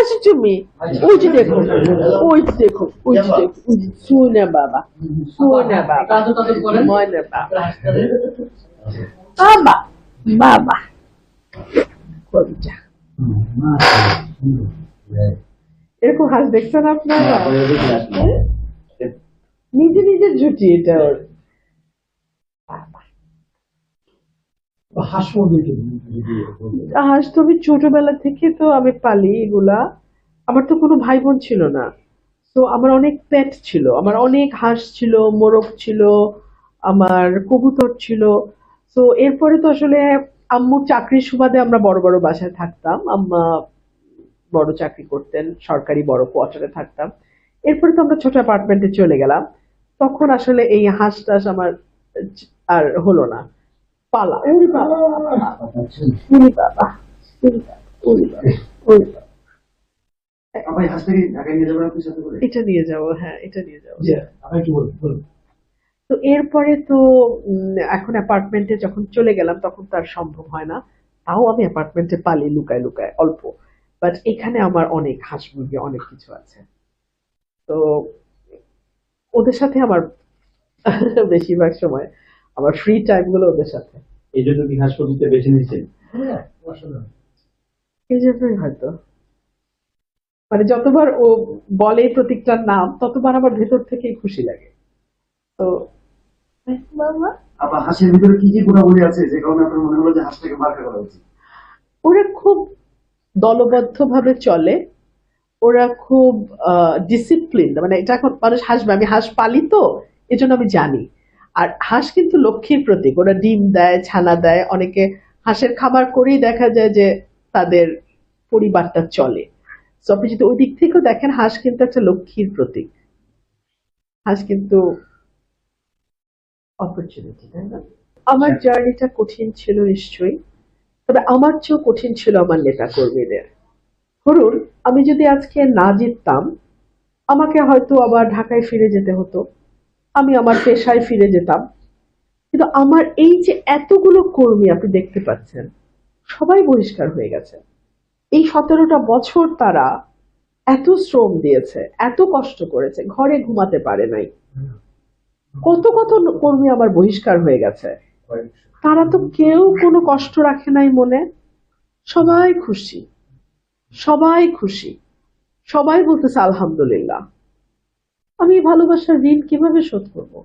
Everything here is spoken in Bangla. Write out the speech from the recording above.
হাসি তুমি ওই যে দেখো ওই যে দেখো ওই যে দেখো শুনে বাবা শুনে বাবা মনে বাবা বাবা বাবা কবিতা এরকম হাঁস দেখছেন আপনারা নিজে নিজের জুটি এটা ওর হাঁস তো আমি ছোটবেলা থেকে তো আমি পালি এগুলা আমার তো কোনো ভাই বোন ছিল না তো আমার অনেক পেট ছিল আমার অনেক হাঁস ছিল মোরগ ছিল আমার কবুতর ছিল তো এরপরে তো আসলে আম্মু চাকরির সুবাদে আমরা বড় বড় বাসায় থাকতাম আম্মা বড় চাকরি করতেন সরকারি বড় কোয়ার্টারে থাকতাম এরপরে তো আমরা ছোট অ্যাপার্টমেন্টে চলে গেলাম তখন আসলে এই হাঁস টাস আমার আর হলো না পালা ওরে বাবা ওরে বাবা ওরে বাবা ওরে বাবা ওরে বাবা এটা নিয়ে যাবো হ্যাঁ এটা নিয়ে যাবো তো এরপরে তো এখন অ্যাপার্টমেন্টে যখন চলে গেলাম তখন তো আর সম্ভব হয় না তাও আমি অ্যাপার্টমেন্টে পালি লুকায় লুকায় অল্প বাট এখানে আমার অনেক হাঁস মুরগি অনেক কিছু আছে তো ওদের সাথে আমার বেশিরভাগ সময় আমার ফ্রি টাইম গুলো ওদের সাথে এই জন্য কি হাসপাতালতে বেছে নিয়েছেন এই জন্যই হয়তো মানে যতবার ও বলে প্রতীকটার নাম ততবার আমার ভেতর থেকেই খুশি লাগে তো বাবা আবার হাসির ভিতরে কি কি গুণাবলী আছে যে কারণে আপনার মনে হলো যে হাঁসটাকে মার্কা করা উচিত ওরা খুব দলবদ্ধ ভাবে চলে ওরা খুব ডিসিপ্লিন মানে এটা এখন মানুষ হাসবে আমি হাঁস পালি তো এজন্য আমি জানি আর হাঁস কিন্তু লক্ষ্মীর প্রতীক ওরা ডিম দেয় ছানা দেয় অনেকে হাঁসের খামার করেই দেখা যায় যে তাদের পরিবারটা চলে তো আপনি যদি ওই দিক থেকেও দেখেন হাঁস কিন্তু একটা লক্ষ্মীর প্রতীক হাঁস কিন্তু অপরচুনিটি তাই না আমার জার্নিটা কঠিন ছিল নিশ্চয়ই তবে আমার চেয়েও কঠিন ছিল আমার নেতা কর্মীদের ধরুন আমি যদি আজকে না জিততাম আমাকে হয়তো আবার ঢাকায় ফিরে যেতে হতো আমি আমার পেশায় ফিরে যেতাম কিন্তু আমার এই যে এতগুলো কর্মী আপনি দেখতে পাচ্ছেন সবাই বহিষ্কার হয়ে গেছে এই 17টা বছর তারা এত শ্রম দিয়েছে এত কষ্ট করেছে ঘরে ঘুমাতে পারে নাই কত কত কর্মী আমার বহিষ্কার হয়ে গেছে তারা তো কেউ কোনো কষ্ট রাখে নাই মনে সবাই খুশি সবাই খুশি সবাই বলতেছে আলহামদুলিল্লাহ আমি এই ভালোবাসার ঋণ কিভাবে শোধ করবো